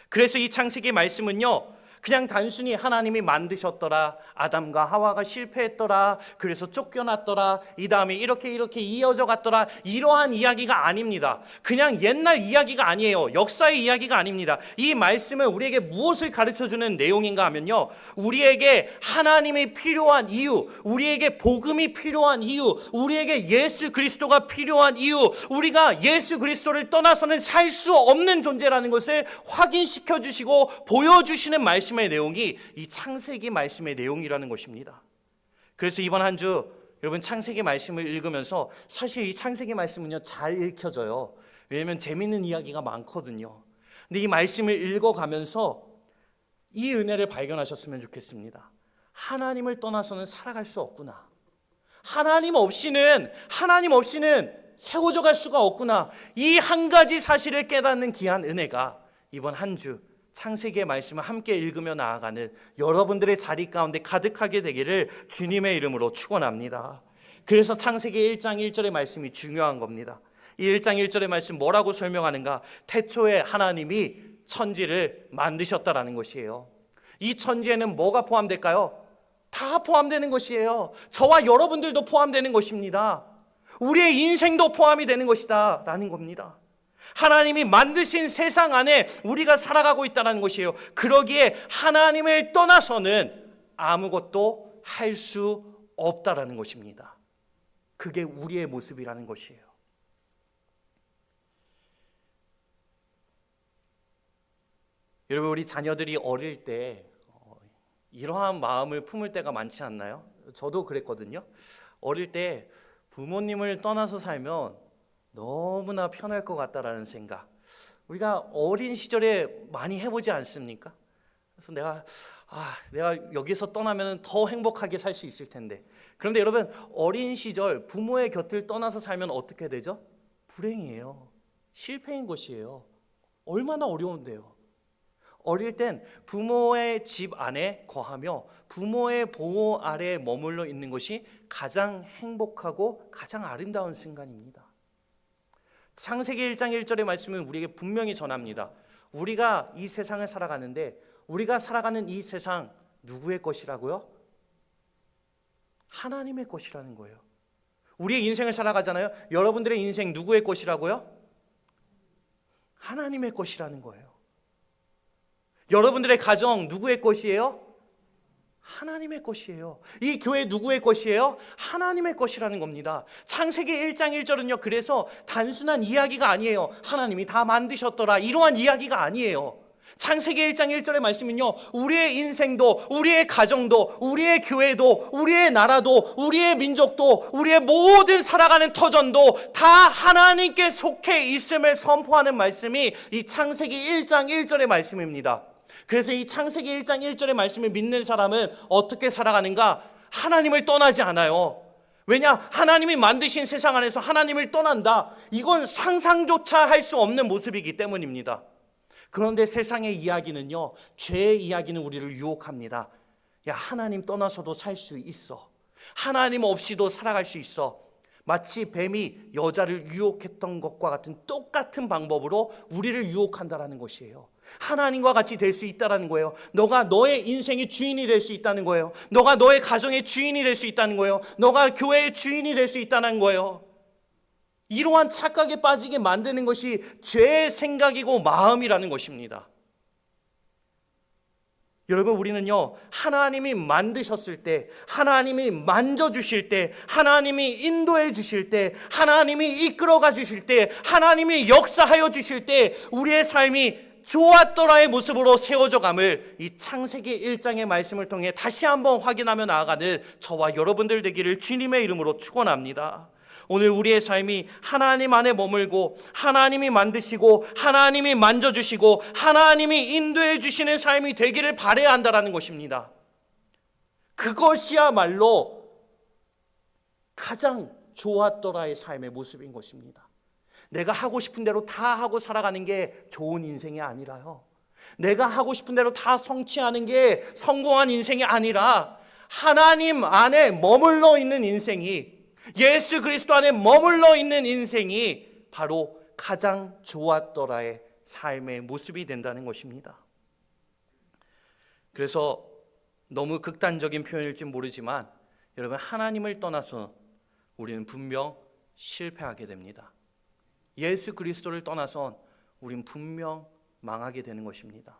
그래서 이 창세기 말씀은요 그냥 단순히 하나님이 만드셨더라, 아담과 하와가 실패했더라, 그래서 쫓겨났더라, 이 다음에 이렇게 이어져 갔더라, 이러한 이야기가 아닙니다. 그냥 옛날 이야기가 아니에요. 역사의 이야기가 아닙니다. 이 말씀은 우리에게 무엇을 가르쳐주는 내용인가 하면요, 우리에게 하나님이 필요한 이유, 우리에게 복음이 필요한 이유, 우리에게 예수 그리스도가 필요한 이유, 우리가 예수 그리스도를 떠나서는 살 수 없는 존재라는 것을 확인시켜 주시고 보여주시는 말씀 의 내용이 이 창세기 말씀의 내용이라는 것입니다. 그래서 이번 한 주 여러분 창세기 말씀을 읽으면서 사실 이 창세기 말씀은요 잘 읽혀져요. 왜냐하면 재밌는 이야기가 많거든요. 근데 이 말씀을 읽어가면서 이 은혜를 발견하셨으면 좋겠습니다. 하나님을 떠나서는 살아갈 수 없구나. 하나님 없이는 세워져 갈 수가 없구나. 이 한 가지 사실을 깨닫는 귀한 은혜가 이번 한 주 창세기의 말씀을 함께 읽으며 나아가는 여러분들의 자리 가운데 가득하게 되기를 주님의 이름으로 축원합니다. 그래서 창세기 1장 1절의 말씀이 중요한 겁니다. 이 1장 1절의 말씀 뭐라고 설명하는가? 태초에 하나님이 천지를 만드셨다라는 것이에요. 이 천지에는 뭐가 포함될까요? 다 포함되는 것이에요. 저와 여러분들도 포함되는 것입니다. 우리의 인생도 포함이 되는 것이다 라는 겁니다. 하나님이 만드신 세상 안에 우리가 살아가고 있다는 것이에요. 그러기에 하나님을 떠나서는 아무것도 할 수 없다라는 것입니다. 그게 우리의 모습이라는 것이에요. 여러분 우리 자녀들이 어릴 때 이러한 마음을 품을 때가 많지 않나요? 저도 그랬거든요. 어릴 때 부모님을 떠나서 살면 너무나 편할 것 같다라는 생각, 우리가 어린 시절에 많이 해보지 않습니까? 그래서 내가 여기서 떠나면 더 행복하게 살 수 있을 텐데. 그런데 여러분 어린 시절 부모의 곁을 떠나서 살면 어떻게 되죠? 불행이에요. 실패인 것이에요. 얼마나 어려운데요. 어릴 땐 부모의 집 안에 거하며 부모의 보호 아래에 머물러 있는 것이 가장 행복하고 가장 아름다운 순간입니다. 창세기 1장 1절의 말씀은 우리에게 분명히 전합니다. 우리가 이 세상을 살아가는데 우리가 살아가는 이 세상 누구의 것이라고요? 하나님의 것이라는 거예요. 우리의 인생을 살아가잖아요. 여러분들의 인생 누구의 것이라고요? 하나님의 것이라는 거예요. 여러분들의 가정 누구의 것이에요? 하나님의 것이에요. 이 교회 누구의 것이에요? 하나님의 것이라는 겁니다. 창세기 1장 1절은요, 그래서 단순한 이야기가 아니에요. 하나님이 다 만드셨더라, 이러한 이야기가 아니에요. 창세기 1장 1절의 말씀은요, 우리의 인생도, 우리의 가정도, 우리의 교회도, 우리의 나라도, 우리의 민족도, 우리의 모든 살아가는 터전도 다 하나님께 속해 있음을 선포하는 말씀이 이 창세기 1장 1절의 말씀입니다. 그래서 이 창세기 1장 1절의 말씀을 믿는 사람은 어떻게 살아가는가? 하나님을 떠나지 않아요. 왜냐? 하나님이 만드신 세상 안에서 하나님을 떠난다. 이건 상상조차 할 수 없는 모습이기 때문입니다. 그런데 세상의 이야기는요, 죄의 이야기는 우리를 유혹합니다. 야, 하나님 떠나서도 살 수 있어. 하나님 없이도 살아갈 수 있어. 마치 뱀이 여자를 유혹했던 것과 같은 똑같은 방법으로 우리를 유혹한다라는 것이에요. 하나님과 같이 될 수 있다는 거예요. 너가 너의 인생의 주인이 될 수 있다는 거예요. 너가 너의 가정의 주인이 될 수 있다는 거예요. 너가 교회의 주인이 될 수 있다는 거예요. 이러한 착각에 빠지게 만드는 것이 죄의 생각이고 마음이라는 것입니다. 여러분, 우리는요, 하나님이 만드셨을 때, 하나님이 만져주실 때, 하나님이 인도해 주실 때, 하나님이 이끌어가 주실 때, 하나님이 역사하여 주실 때 우리의 삶이 좋았더라의 모습으로 세워져 감을 이 창세기 1장의 말씀을 통해 다시 한번 확인하며 나아가는 저와 여러분들 되기를 주님의 이름으로 축원합니다. 오늘 우리의 삶이 하나님 안에 머물고 하나님이 만드시고 하나님이 만져주시고 하나님이 인도해 주시는 삶이 되기를 바라야 한다는 것입니다. 그것이야말로 가장 좋았더라의 삶의 모습인 것입니다. 내가 하고 싶은 대로 다 하고 살아가는 게 좋은 인생이 아니라요, 내가 하고 싶은 대로 다 성취하는 게 성공한 인생이 아니라 하나님 안에 머물러 있는 인생이, 예수 그리스도 안에 머물러 있는 인생이 바로 가장 좋았더라의 삶의 모습이 된다는 것입니다. 그래서 너무 극단적인 표현일지 모르지만 여러분, 하나님을 떠나서 우리는 분명 실패하게 됩니다. 예수 그리스도를 떠나선 우린 분명 망하게 되는 것입니다.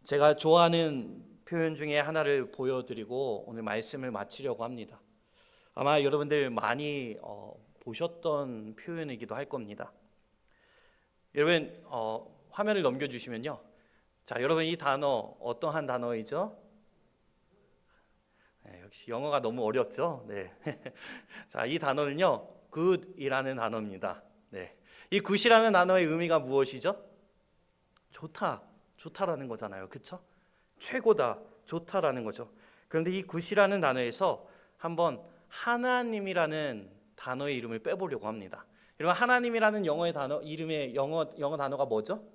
제가 좋아하는 표현 중에 하나를 보여드리고 오늘 말씀을 마치려고 합니다. 아마 여러분들 많이 보셨던 표현이기도 할 겁니다. 여러분, 화면을 넘겨주시면요, 자, 여러분, 이 단어 어떠한 단어이죠? 네, 역시 영어가 너무 어렵죠? 네. 자, 이 단어는요, good이라는 단어입니다. 네. 이 good이라는 단어의 의미가 무엇이죠? 좋다, 좋다라는 거잖아요. 그렇죠? 최고다, 좋다라는 거죠. 그런데 이 good이라는 단어에서 한번 하나님이라는 단어의 이름을 빼보려고 합니다. 여러분, 하나님이라는 영어의 단어, 이름의 영어 단어가 뭐죠?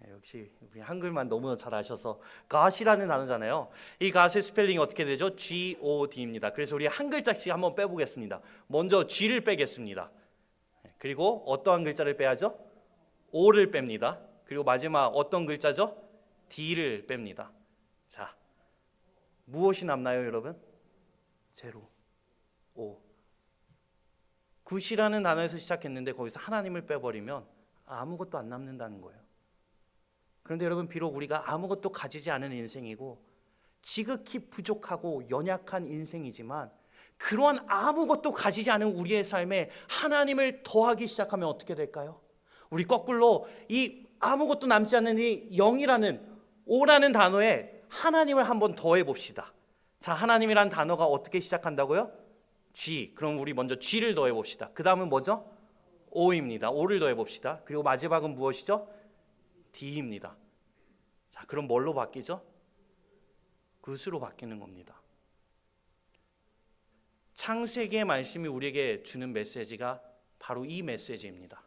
역시 우리 한글만 너무 잘 아셔서 God이라는 단어잖아요. 이 God의 스펠링이 어떻게 되죠? God입니다. 그래서 우리 한 글자씩 한번 빼보겠습니다. 먼저 G를 빼겠습니다. 그리고 어떠한 글자를 빼야죠? O를 뺍니다. 그리고 마지막 어떤 글자죠? D를 뺍니다. 자, 무엇이 남나요, 여러분? 제로, O. 굿이라는 단어에서 시작했는데 거기서 하나님을 빼버리면 아무것도 안 남는다는 거예요. 그런데 여러분, 비록 우리가 아무것도 가지지 않은 인생이고 지극히 부족하고 연약한 인생이지만 그러한 아무것도 가지지 않은 우리의 삶에 하나님을 더하기 시작하면 어떻게 될까요? 우리 거꾸로 이 아무것도 남지 않는 이 0이라는, O라는 단어에 하나님을 한번 더해 봅시다. 자, 하나님이라는 단어가 어떻게 시작한다고요? G. 그럼 우리 먼저 G를 더해 봅시다. 그 다음은 뭐죠? O입니다. O를 더해 봅시다. 그리고 마지막은 무엇이죠? D입니다. 자, 그럼 뭘로 바뀌죠? 굿으로 바뀌는 겁니다. 창세기의 말씀이 우리에게 주는 메시지가 바로 이 메시지입니다.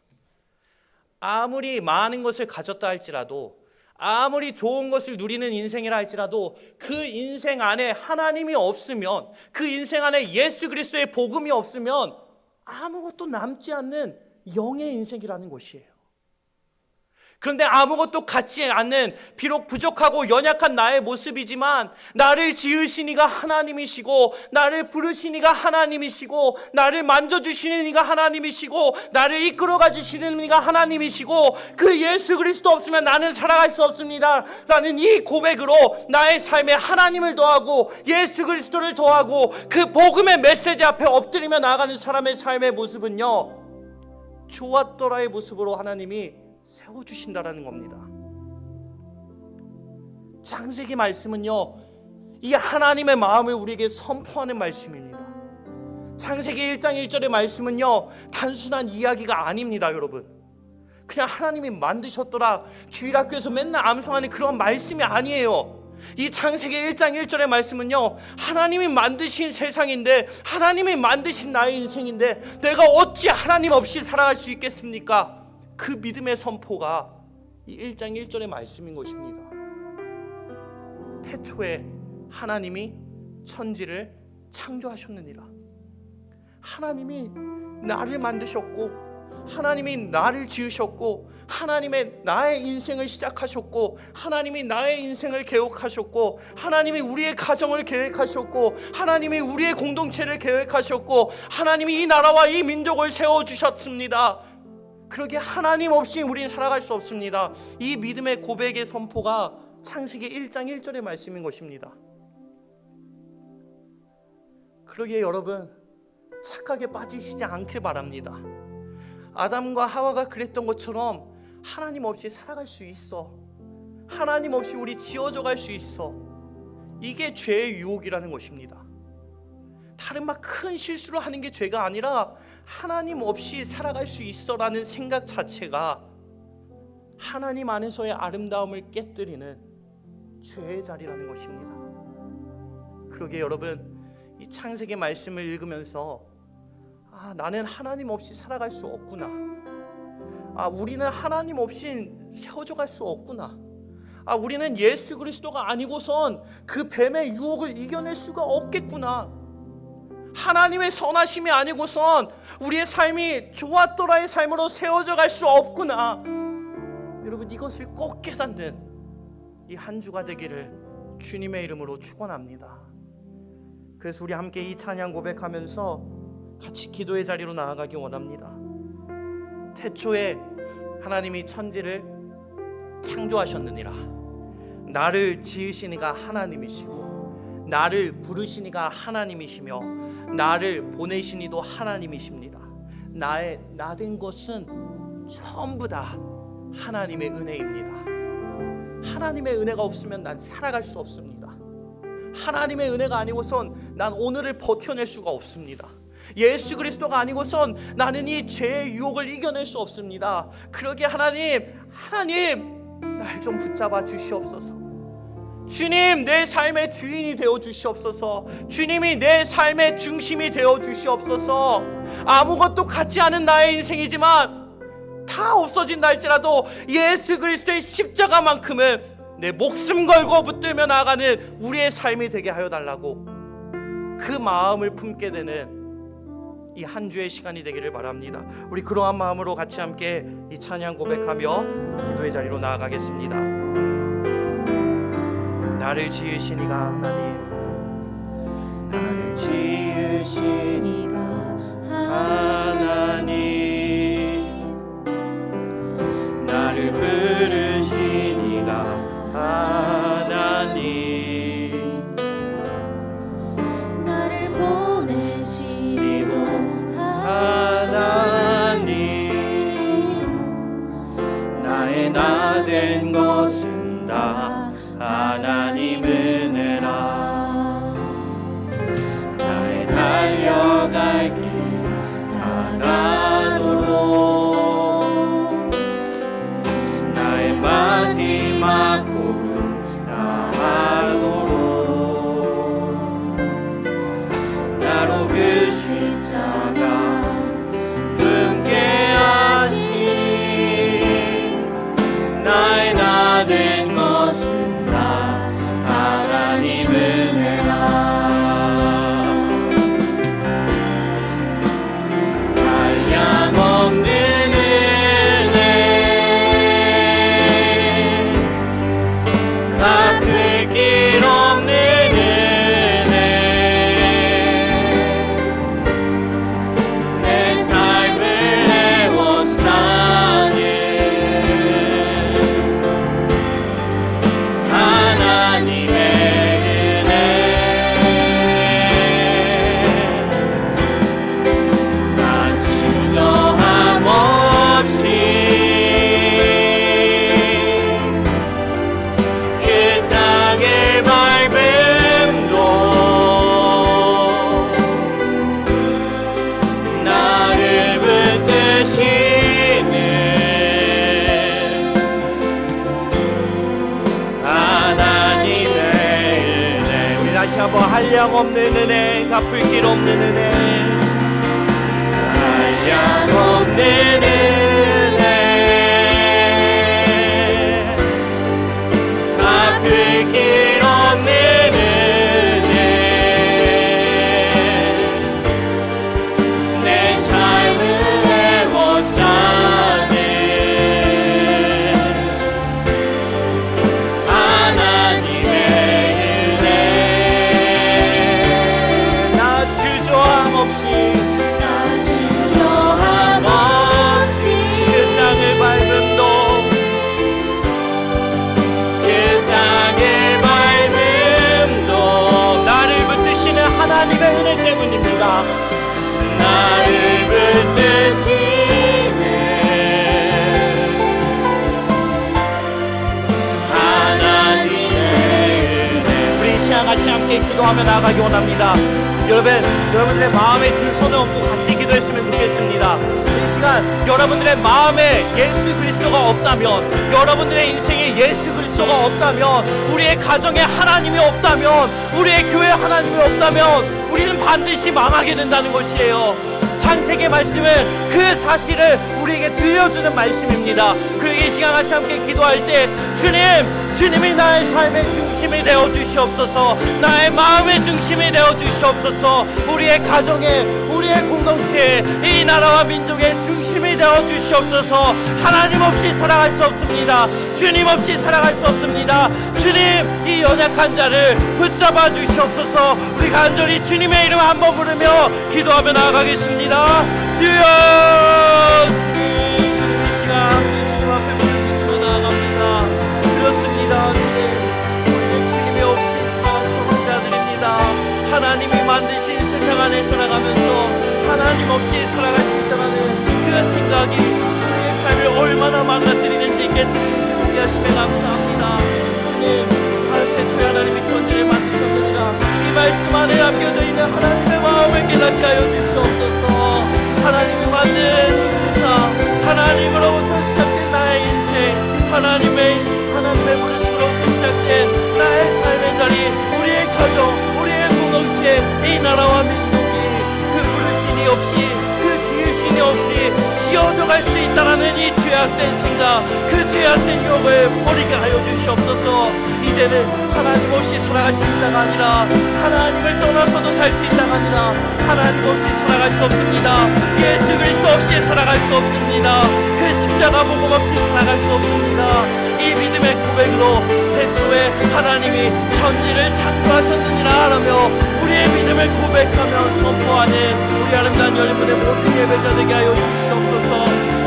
아무리 많은 것을 가졌다 할지라도, 아무리 좋은 것을 누리는 인생이라 할지라도 그 인생 안에 하나님이 없으면, 그 인생 안에 예수 그리스도의 복음이 없으면 아무것도 남지 않는 영의 인생이라는 것이에요. 그런데 아무것도 갖지 않는, 비록 부족하고 연약한 나의 모습이지만 나를 지으신 이가 하나님이시고, 나를 부르신 이가 하나님이시고, 나를 만져주시는 이가 하나님이시고, 나를 이끌어가 주시는 이가 하나님이시고, 그 예수 그리스도 없으면 나는 살아갈 수 없습니다 라는 이 고백으로 나의 삶에 하나님을 더하고 예수 그리스도를 더하고 그 복음의 메시지 앞에 엎드리며 나아가는 사람의 삶의 모습은요, 좋았더라의 모습으로 하나님이 세워주신다라는 겁니다. 창세기 말씀은요, 이 하나님의 마음을 우리에게 선포하는 말씀입니다. 창세기 1장 1절의 말씀은요, 단순한 이야기가 아닙니다. 여러분, 그냥 하나님이 만드셨더라 주일학교에서 맨날 암송하는 그런 말씀이 아니에요. 이 창세기 1장 1절의 말씀은요, 하나님이 만드신 세상인데, 하나님이 만드신 나의 인생인데 내가 어찌 하나님 없이 살아갈 수 있겠습니까? 그 믿음의 선포가 이 1장 1절의 말씀인 것입니다. 태초에 하나님이 천지를 창조하셨느니라. 하나님이 나를 만드셨고, 하나님이 나를 지으셨고, 하나님의 나의 인생을 시작하셨고, 하나님이 나의 인생을 계획하셨고, 하나님이 우리의 가정을 계획하셨고, 하나님이 우리의 공동체를 계획하셨고, 하나님이 이 나라와 이 민족을 세워주셨습니다. 그러기에 하나님 없이 우리는 살아갈 수 없습니다. 이 믿음의 고백의 선포가 창세기 1장 1절의 말씀인 것입니다. 그러기에 여러분, 착각에 빠지시지 않길 바랍니다. 아담과 하와가 그랬던 것처럼 하나님 없이 살아갈 수 있어. 하나님 없이 우리 지어져 갈 수 있어. 이게 죄의 유혹이라는 것입니다. 다른 막 큰 실수를 하는 게 죄가 아니라 하나님 없이 살아갈 수 있어라는 생각 자체가 하나님 안에서의 아름다움을 깨뜨리는 죄의 자리라는 것입니다. 그러게 여러분, 이 창세기 말씀을 읽으면서 나는 하나님 없이 살아갈 수 없구나. 우리는 하나님 없이 세워져 갈 수 없구나. 우리는 예수 그리스도가 아니고선 그 뱀의 유혹을 이겨낼 수가 없겠구나. 하나님의 선하심이 아니고선 우리의 삶이 좋았더라의 삶으로 세워져 갈 수 없구나. 여러분, 이것을 꼭 깨닫는 이 한 주가 되기를 주님의 이름으로 축원합니다. 그래서 우리 함께 이 찬양 고백하면서 같이 기도의 자리로 나아가기 원합니다. 태초에 하나님이 천지를 창조하셨느니라. 나를 지으신 이가 하나님이시고, 나를 부르신 이가 하나님이시며, 나를 보내신 이도 하나님이십니다. 나 된 것은 전부 다 하나님의 은혜입니다. 하나님의 은혜가 없으면 난 살아갈 수 없습니다. 하나님의 은혜가 아니고선 난 오늘을 버텨낼 수가 없습니다. 예수 그리스도가 아니고선 나는 이 죄의 유혹을 이겨낼 수 없습니다. 그러기에 하나님 날 좀 붙잡아 주시옵소서. 주님, 내 삶의 주인이 되어 주시옵소서. 주님이 내 삶의 중심이 되어 주시옵소서. 아무것도 갖지 않은 나의 인생이지만 다 없어진다 할지라도 예수 그리스도의 십자가만큼은 내 목숨 걸고 붙들며 나아가는 우리의 삶이 되게 하여 달라고, 그 마음을 품게 되는 이 한 주의 시간이 되기를 바랍니다. 우리 그러한 마음으로 같이 함께 이 찬양 고백하며 기도의 자리로 나아가겠습니다. 나를 지으신 이가 하나님, 나를 지으신 이가 하나님, 나를 부르신 이가 하나님, 나를 보내신 이도 하나님, 나의 나 된 것은 다 하나님 은혜라. 나의 달려갈 길 하나도록, 나의 마지막 호흡 다하도록 나로 그 한번 한량없는 은혜, 갚을 길 없는 은혜, 한량없는 은혜, 갚을 길 없는 은혜, 내 삶을 못 사네. 하나님의 은혜, 나 주저함 없이 그 땅을 밟음도, 그 땅을 밟음도 나를 붙드시는 하나님의 은혜 때문입니다. 나를 붙드시는 하나님의 은혜. 우리 이 시간 같이 함께 기도하며 나아가기 원합니다. 여러분들의 마음에 두 손을 얹고 같이 기도했으면 좋겠습니다. 이 시간 여러분들의 마음에 예수 그리스도가 없다면, 여러분들의 인생에 예수 그리스도가 없다면, 우리의 가정에 하나님이 없다면, 우리의 교회에 하나님이 없다면 우리는 반드시 망하게 된다는 것이에요. 창세기 말씀은 그 사실을 우리에게 들려주는 말씀입니다. 그리고 이 시간 같이 함께 기도할 때 주님이 나의 삶의 중심이 되어 주시옵소서. 나의 마음의 중심이 되어 주시옵소서. 우리의 가정에, 우리의 공동체에, 이 나라와 민족의 중심이 되어 주시옵소서. 하나님 없이 살아갈 수 없습니다. 주님 없이 살아갈 수 없습니다. 주님, 이 연약한 자를 붙잡아 주시옵소서. 우리 간절히 주님의 이름 한번 부르며 기도하며 나아가겠습니다. 주여, 주님 이 시간 주님 앞에 부르짖으며 나아갑니다. 그렇습니다. 주님, 우리는 주님이 없이 살아갈 수 없는 자들입니다. 하나님이 만드신 세상 안에 살아가면서 하나님 없이 살아갈 수 있다는 그 생각이 우리의 삶을 얼마나 망가뜨리는지 깨뜨리는지 보게 하심에 감사합니다. 주님, 태초에 하나님이 천지를 만드셨느니라. 이 말씀 안에 남겨져 있는 하나님의 마음을 깨닫게 하여 주시옵소서. 하나님이 만든 이 세상, 하나님으로부터 시작된 나의 인생, 하나님의 부르심으로부터 시작된 나의 삶의 자리, 우리의 가정, 우리의 공동체, 이 나라와 민족이 그 부르심이 없이, 그 지으심이 없이 지어져 갈 수 있다라는 이 죄악된 생각, 그 죄악된 유혹을 버리게 하여 주시옵소서. 이제는 하나님 없이 살아갈 수 있다가 아니라, 하나님을 떠나서도 살 수 있다가 아니라, 하나님 없이 살아갈 수 없습니다. 예수 그리스도 없이 살아갈 수 없습니다. 그 십자가 복음 없이 살아갈 수 없습니다. 이 믿음의 고백으로 태초에 하나님이 천지를 창조하셨느니라 라며 우리의 믿음을 고백하며 선포하는 우리 아름다운 열문의 모든 예배자 되게 하여 주시옵소서.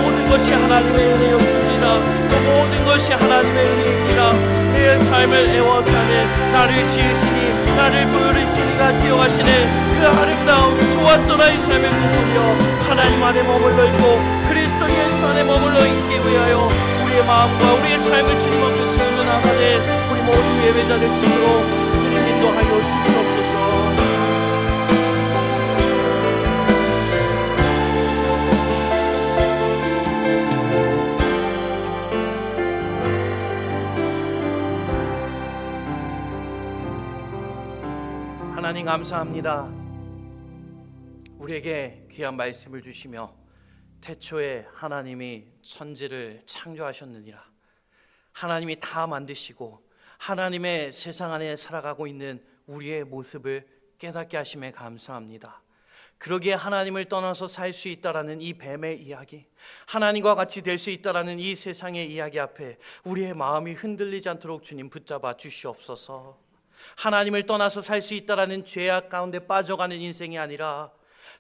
모든 것이 하나님의 은혜였습니다. 또 모든 것이 하나님의 은혜입니다. 내 삶을 애워 사는, 나를 지으시니 나를 부르시니가 지어가시는 그 아름다운 소왔도나 이 삶을 꿈꾸며 하나님 안에 머물러 있고 그리스도 예수 안에 머물러 있기 위하여 우리의 마음과 우리의 삶을 주님 앞에 세우며 나가는 우리 모든 예배자 될 수 있도록 주님 인도하여 주시옵소서. 하나님 감사합니다. 우리에게 귀한 말씀을 주시며 태초에 하나님이 천지를 창조하셨느니라. 하나님이 다 만드시고 하나님의 세상 안에 살아가고 있는 우리의 모습을 깨닫게 하심에 감사합니다. 그러기에 하나님을 떠나서 살 수 있다라는 이 뱀의 이야기, 하나님과 같이 될 수 있다라는 이 세상의 이야기 앞에 우리의 마음이 흔들리지 않도록 주님 붙잡아 주시옵소서. 하나님을 떠나서 살 수 있다라는 죄악 가운데 빠져가는 인생이 아니라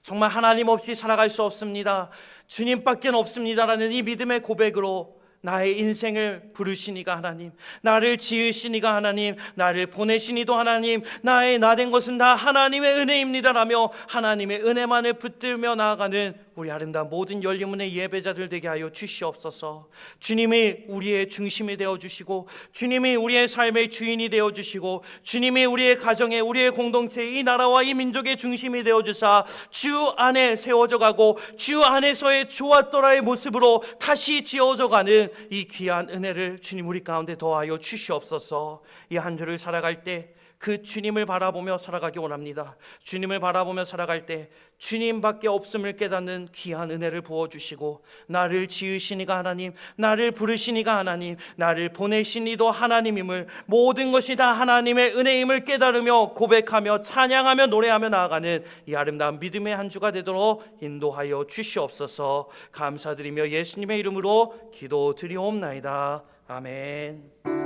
정말 하나님 없이 살아갈 수 없습니다, 주님밖에 없습니다라는 이 믿음의 고백으로 나의 인생을 부르시니가 하나님, 나를 지으시니가 하나님, 나를 보내시니도 하나님, 나의 나 된 것은 다 하나님의 은혜입니다라며 하나님의 은혜만을 붙들며 나아가는 우리 아름다운 모든 열린문의 예배자들 되게 하여 주시옵소서. 주님이 우리의 중심이 되어주시고 주님이 우리의 삶의 주인이 되어주시고 주님이 우리의 가정에, 우리의 공동체, 이 나라와 이 민족의 중심이 되어주사 주 안에 세워져 가고 주 안에서의 조아또라의 모습으로 다시 지어져 가는 이 귀한 은혜를 주님 우리 가운데 더하여 주시옵소서. 이 한 주를 살아갈 때 그 주님을 바라보며 살아가기 원합니다. 주님을 바라보며 살아갈 때 주님밖에 없음을 깨닫는 귀한 은혜를 부어주시고, 나를 지으신 이가 하나님, 나를 부르신 이가 하나님, 나를 보내신 이도 하나님임을, 모든 것이 다 하나님의 은혜임을 깨달으며 고백하며 찬양하며 노래하며 나아가는 이 아름다운 믿음의 한 주가 되도록 인도하여 주시옵소서. 감사드리며 예수님의 이름으로 기도드리옵나이다. 아멘.